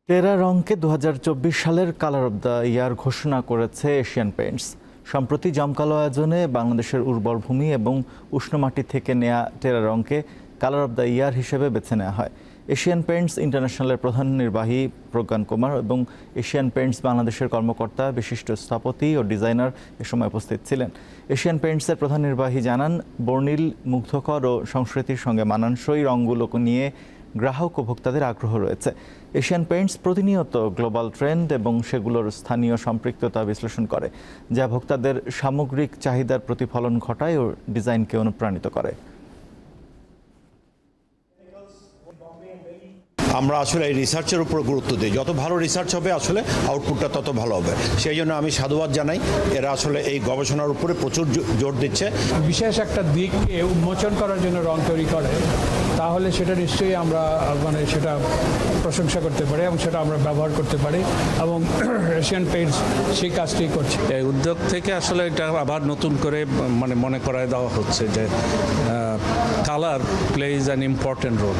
টেরা রংকে ২০২৪ সালের colour of the year ঘোষণা করেছে এশিয়ান পেইন্টস। সম্প্রতি জমকালো আয়োজনে বাংলাদেশের উর্বর ভূমি এবং উষ্ণ মাটি থেকে নেয়া টেরা রংকে কালার অব দ্য ইয়ার হিসেবে বেছে নেওয়া হয়। এশিয়ান পেইন্টস ইন্টারন্যাশনালের প্রধান নির্বাহী প্রজ্ঞান কুমার এবং এশিয়ান পেইন্টস বাংলাদেশের কর্মকর্তা, বিশিষ্ট স্থপতি ও ডিজাইনার এ সময় উপস্থিত ছিলেন। এশিয়ান পেইন্টসের প্রধান নির্বাহী জানান, বর্ণিল, মুগ্ধকর ও সংস্কৃতির সঙ্গে মানানসই রংগুলোকে নিয়ে গ্রাহক ও ভোক্তাদের আগ্রহ রয়েছে। এশিয়ান পেইন্টস প্রতিনিয়ত গ্লোবাল ট্রেন্ড এবং সেগুলোর স্থানীয় সম্পৃক্ততা বিশ্লেষণ করে, যা ভোক্তাদের সামগ্রিক চাহিদার প্রতিফলন ঘটায় ও ডিজাইনকে অনুপ্রাণিত করে। আমরা আসলে এই রিসার্চের উপর গুরুত্ব দিই। যত ভালো রিসার্চ হবে আসলে আউটপুটটা তত ভালো হবে। সেই জন্য আমি সাধুবাদ জানাই, এরা আসলে এই গবেষণার উপরে প্রচুর জোর দিচ্ছে। বিশেষ একটা দিককে উন্মোচন করার জন্য রং তৈরি করে, তাহলে সেটা নিশ্চয়ই আমরা সেটা প্রশংসা করতে পারি এবং সেটা আমরা ব্যবহার করতে পারি, এবং এশিয়ান পেইন্টস সেই কাজটি করছে। এই উদ্যোগ থেকে আসলে এটা আবার নতুন করে মনে করায় দেওয়া হচ্ছে যে colour plays an important role.